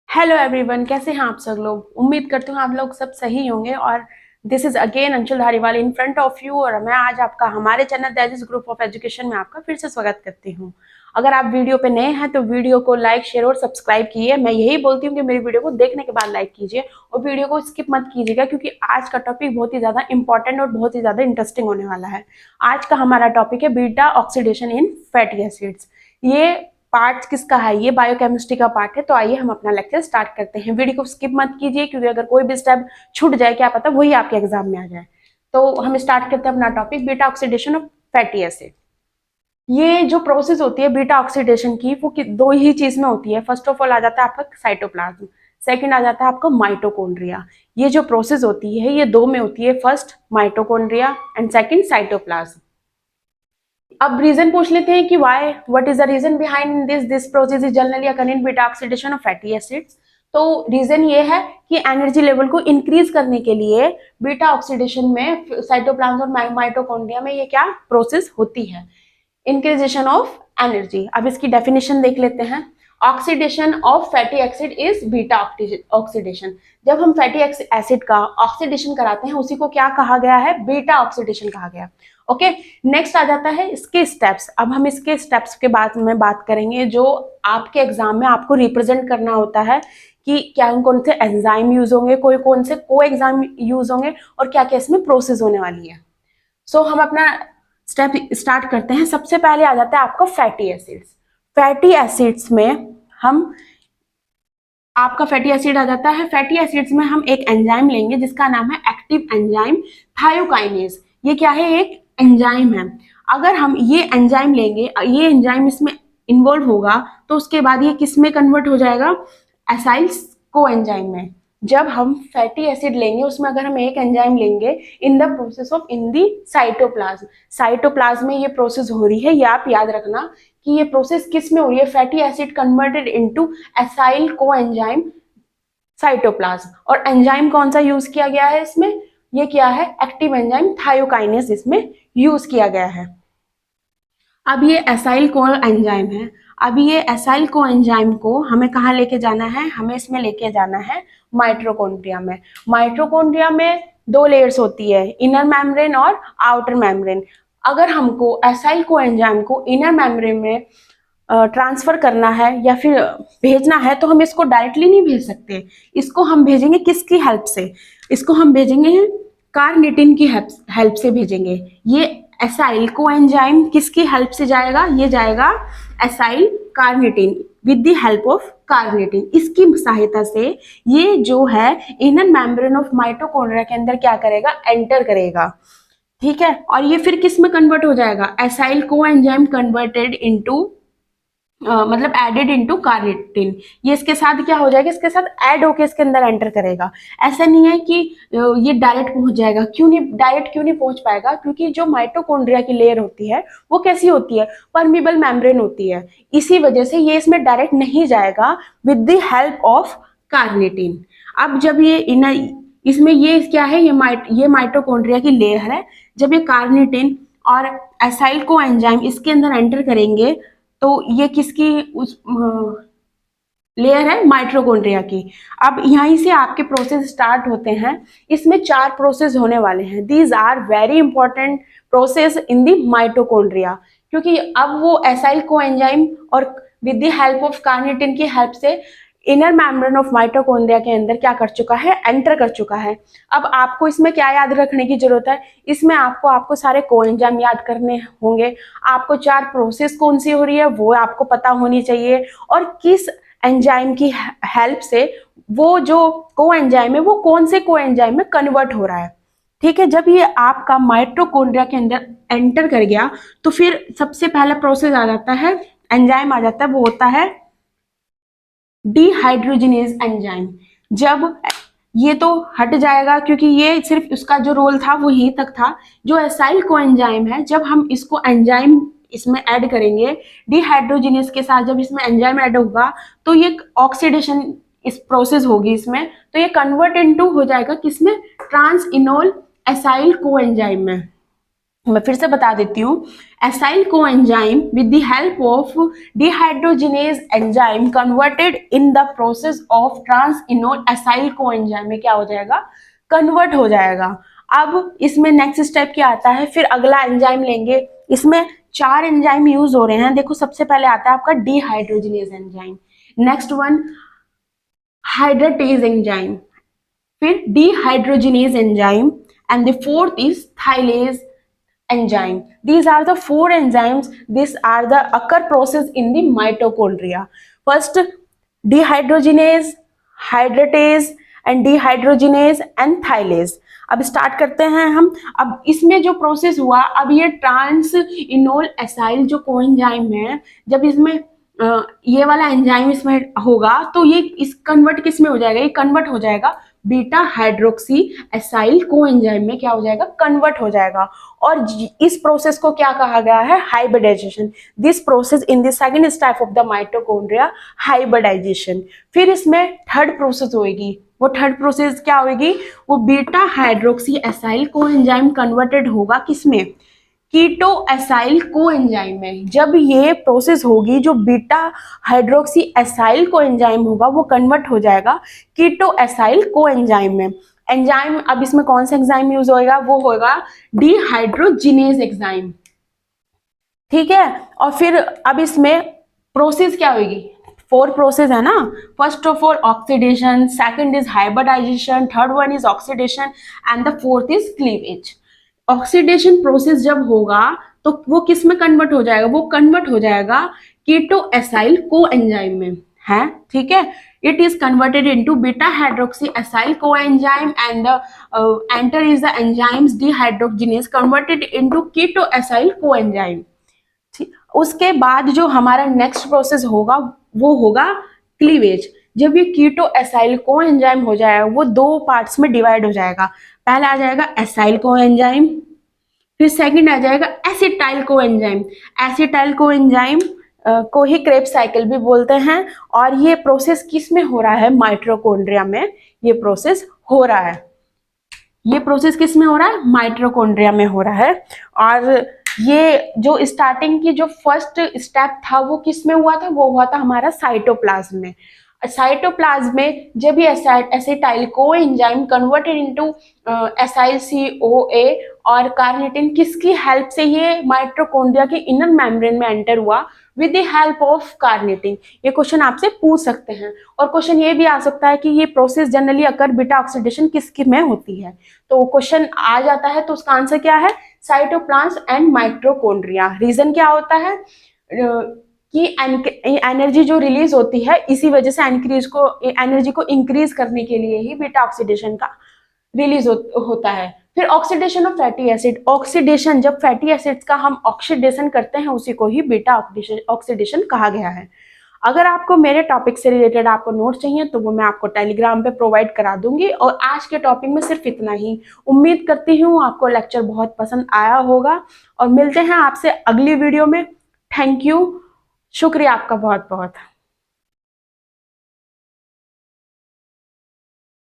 Hello everyone, कैसे हैं आप सब लोग। उम्मीद करती हूँ आप लोग सब सही होंगे। और this is again Anshul Dhariwal in front of you. और मैं आज आपका हमारे चैनल दैजिस ग्रुप ऑफ एजुकेशन में आपका फिर से स्वागत करती हूँ। अगर आप वीडियो पे नए हैं तो वीडियो को लाइक, शेयर और सब्सक्राइब कीजिए। मैं यही बोलती हूँ कि मेरी वीडियो को देखने के बाद लाइक कीजिए और वीडियो को स्किप मत कीजिएगा, क्योंकि आज का टॉपिक बहुत ही ज्यादा इंपॉर्टेंट और बहुत ही ज्यादा इंटरेस्टिंग होने वाला है। आज का हमारा टॉपिक है बीटा ऑक्सीडेशन इन फैटी एसिड्स। ये पार्ट किसका है? ये बायोकेमिस्ट्री का पार्ट है। तो आइए हम अपना लेक्चर स्टार्ट करते हैं। वीडियो को स्किप मत कीजिए, क्योंकि अगर कोई भी स्टेप छूट जाए, क्या पता वही आपके एग्जाम में आ जाए। तो हम स्टार्ट करते हैं अपना topic, beta oxidation of fatty acid. ये जो प्रोसेस होती है बीटा ऑक्सीडेशन की, वो दो ही चीज में होती है। फर्स्ट ऑफ ऑल आ जाता है आपका साइटोप्लाज्म, सेकंड आ जाता है आपका माइटोकॉन्ड्रिया। ये जो प्रोसेस होती है ये दो में होती है, first mitochondria and second cytoplasm. अब रीजन पूछ लेते हैं कि why, what is the reason behind this process is generally occur in beta oxidation of fatty acids. तो रीजन ये है कि एनर्जी लेवल को इंक्रीज करने के लिए बीटा ऑक्सीडेशन में साइटोप्लाज्म और माइटोकॉन्ड्रिया में ये क्या प्रोसेस होती है? इंक्रीजेशन ऑफ एनर्जी। अब इसकी डेफिनेशन देख लेते हैं। Oxidation of fatty acid is beta oxidation. जब हम फैटी एसिड का ऑक्सीडेशन कराते हैं उसी को क्या कहा गया है? बीटा ऑक्सीडेशन कहा गया। ओके, नेक्स्ट आ जाता है इसके स्टेप्स। अब हम इसके स्टेप्स के बाद में बात करेंगे जो आपके एग्जाम में आपको रिप्रेजेंट करना होता है कि क्या कौन से एंजाइम यूज होंगे, कोई कौन से को एग्जाम यूज होंगे और क्या क्या इसमें प्रोसेस होने वाली है। सो हम अपना स्टेप स्टार्ट करते हैं। सबसे पहले आ जाता है आपका फैटी एसिड्स। फैटी एसिड्स में हम आपका फैटी एसिड आ जाता है। फैटी एसिड्स में हम एक एंजाइम लेंगे जिसका नाम है एक्टिव एंजाइम थायोकाइनेज। ये क्या है? एक एंजाइम है। अगर हम ये एंजाइम लेंगे, ये एंजाइम इसमें इन्वॉल्व होगा, तो उसके बाद ये किस में कन्वर्ट हो जाएगा? एसाइल को एंजाइम में। जब हम फैटी एसिड लेंगे उसमें अगर हम एक एंजाइम लेंगे इन the process of in the cytoplasm, cytoplasm में ये प्रोसेस हो रही है, ये आप याद रखना कि ये प्रोसेस किस में हो रही है? Fatty acid converted into acyl को एंजाइम साइटोप्लाज्म। और एंजाइम कौन सा यूज किया गया है इसमें? ये क्या है? एक्टिव एंजाइम थायोकाइनेज इसमें यूज किया गया है। अब ये एसाइल को एंजाइम है। अब ये एसाइल को एंजाइम को हमें कहाँ लेके जाना है? हमें इसमें लेके जाना है माइटोकॉन्ड्रिया में। माइटोकॉन्ड्रिया में दो लेयर्स होती है, इनर मेम्ब्रेन और आउटर मेम्ब्रेन। अगर हमको एसाइल को एंजाइम को इनर मेम्ब्रेन में ट्रांसफर करना है या फिर भेजना है तो हम इसको डायरेक्टली नहीं भेज सकते। इसको हम भेजेंगे किसकी हेल्प से? इसको हम भेजेंगे कार्निटिन की हेल्प से भेजेंगे। ये एसाइल को एंजाइम किसकी हेल्प से जाएगा? ये जाएगा acyl carnitine with the help of carnitine. इसकी सहायता से ये जो है इनर मेम्ब्रेन ऑफ माइटोकॉन्ड्रिया के अंदर क्या करेगा? एंटर करेगा। ठीक है, और ये फिर किस में कन्वर्ट हो जाएगा? एसाइल को एंजाइम कन्वर्टेड इनटू मतलब एडेड इनटू कार्निटिन। ये इसके साथ क्या हो जाएगा? इसके साथ ऐड होके इसके अंदर एंटर करेगा। ऐसा नहीं है कि ये डायरेक्ट पहुंच जाएगा। क्यों नहीं डायरेक्ट, क्यों नहीं पहुंच पाएगा? क्योंकि जो माइटोकॉन्ड्रिया की लेयर होती है वो कैसी होती है? परमिबल मेम्ब्रेन होती है। इसी वजह से ये इसमें डायरेक्ट नहीं जाएगा with the help of carnitine. अब जब ये इसमें ये क्या है? ये माइटोकॉन्ड्रिया की लेयर है। जब ये कार्निटिन और एसाइल को एंजाइम इसके अंदर एंटर करेंगे तो ये किसकी उस लेयर है? माइटोकॉन्ड्रिया की। अब यहीं से आपके प्रोसेस स्टार्ट होते हैं। इसमें 4 प्रोसेस होने वाले हैं। These are very important process in the mitochondria, क्योंकि अब वो एसाइल को एंजाइम और with the help of carnitine की हेल्प से इनर मेम्ब्रेन ऑफ माइटोकॉन्ड्रिया के अंदर क्या कर चुका है? एंटर कर चुका है। अब आपको इसमें क्या याद रखने की जरूरत है? इसमें आपको सारे कोएंजाइम याद करने होंगे। आपको 4 प्रोसेस कौन सी हो रही है वो आपको पता होनी चाहिए, और किस एंजाइम की हेल्प से वो जो कोएंजाइम है वो कौन से कोएंजाइम में कन्वर्ट हो रहा है। ठीक है, जब ये आपका माइटोकॉन्ड्रिया के अंदर एंटर कर गया तो फिर सबसे पहला प्रोसेस आ जाता है, एंजाइम आ जाता है, वो होता है डिहाइड्रोजिनेज एंजाइम। जब ये तो हट जाएगा क्योंकि ये सिर्फ उसका जो रोल था वो यहीं तक था। जो एसाइल को एंजाइम है, जब हम इसको एंजाइम इसमें ऐड करेंगे डिहाइड्रोजिनेज के साथ, जब इसमें एंजाइम ऐड होगा तो ये ऑक्सीडेशन इस प्रोसेस होगी इसमें, तो ये कन्वर्ट इनटू हो जाएगा किसमें? Trans enoyl acyl coenzyme में। मैं फिर से बता देती हूँ, acyl coenzyme with the help of dehydrogenase enzyme converted in the process of transenoyl acyl coenzyme में क्या हो जाएगा, कन्वर्ट हो जाएगा। अब इसमें नेक्स्ट स्टेप क्या आता है, फिर अगला एंजाइम लेंगे। इसमें 4 एंजाइम यूज हो रहे हैं। देखो सबसे पहले आता है आपका dehydrogenase enzyme, next one hydratase enzyme, फिर dehydrogenase enzyme, and the fourth is thylase enzyme. These are the 4 enzymes. These are the occur process in the mitochondria. First dehydrogenase, hydratase and dehydrogenase and thylase. अब start करते हैं हम। अब इसमें जो process हुआ, अब ये ट्रांस इनोल एसाइल जो कोएंजाइम है, जब इसमें ये वाला एंजाइम इसमें होगा तो ये इस कन्वर्ट किस में हो जाएगा, ये कन्वर्ट हो जाएगा बीटा हाइड्रोक्सी एसाइल कोएंजाइम में, क्या हो जाएगा, कन्वर्ट हो जाएगा। और इस प्रोसेस को क्या कहा गया है, hybridization. This process in the second step of the mitochondria, hybridization. फिर इसमें थर्ड प्रोसेस होगी, वो थर्ड प्रोसेस क्या होगी, वो beta hydroxy acyl coenzyme converted होगा किसमें, कीटो एसाइल कोएंजाइम में। जब ये प्रोसेस होगी, जो बीटा हाइड्रोक्सी एसाइल कोएंजाइम होगा वो कन्वर्ट हो जाएगा कीटो एसाइल कोएंजाइम में। एंजाइम, अब इसमें कौन सा एंजाइम यूज होएगा, वो होगा डिहाइड्रोजिनेज एंजाइम, ठीक है। और फिर अब इसमें प्रोसेस क्या होगी, 4 प्रोसेस है ना। First of all oxidation, second is hybridization, third one is oxidation and the fourth is cleavage. Oxidation process जब होगा तो वो किस में कन्वर्ट हो जाएगा, वो कन्वर्ट हो जाएगा कीटो एसाइल कोएंजाइम में, है, ठीक है। It is converted into beta hydroxy acyl coenzyme and enter is the enzymes dehydrogenase converted into keto acyl coenzyme. उसके बाद जो हमारा नेक्स्ट प्रोसेस होगा वो होगा क्लीवेज। जब ये कीटो एसाइल कोएंजाइम हो जाएगा, वो 2 पार्ट्स में डिवाइड हो जाएगा। पहला आ जाएगा एसाइल कोएंजाइम, फिर सेकंड आ जाएगा एसिटाइल कोएंजाइम। एसिटाइल कोएंजाइम को ही क्रेब्स साइकिल भी बोलते हैं। और ये प्रोसेस किस में हो रहा है, माइटोकॉन्ड्रिया में ये प्रोसेस हो रहा है। ये प्रोसेस किस में हो रहा है, माइटोकॉन्ड्रिया में हो रहा है। और ये जो स्टार्टिंग की जो फर्स्ट स्टेप था वो किस में हुआ था, वो हुआ था हमारा साइटोप्लाज्म में। साइटोप्लाज्म में जब ये acetyl coenzyme converted into acyl CoA और कार्निटिन, किसकी हेल्प से ये माइटोकॉन्ड्रिया के इनर मेम्ब्रेन में एंटर हुआ, with the help of carnitine. ये क्वेश्चन आपसे पूछ सकते हैं। और क्वेश्चन ये भी आ सकता है कि ये प्रोसेस जनरली अकर बीटा ऑक्सीडेशन किसकी में होती है, तो क्वेश्चन आ जाता है तो उसका आंसर क्या है, साइटोप्लाज्म एंड माइटोकॉन्ड्रिया। रीजन क्या होता है कि एनर्जी जो रिलीज होती है, इसी वजह से एनर्जी को इंक्रीज करने के लिए ही बीटा ऑक्सीडेशन का रिलीज होता है। फिर oxidation of fatty acid, oxidation जब फैटी एसिड्स का हम ऑक्सीडेशन करते हैं उसी को ही बीटा ऑक्सीडेशन कहा गया है। अगर आपको मेरे टॉपिक से रिलेटेड आपको नोट चाहिए तो वो मैं आपको टेलीग्राम पे प्रोवाइड करा दूंगी। और आज के टॉपिक में सिर्फ इतना ही। उम्मीद करती हूँ आपको लेक्चर बहुत पसंद आया होगा और मिलते हैं आपसे अगली वीडियो में। थैंक यू, शुक्रिया आपका बहुत बहुत।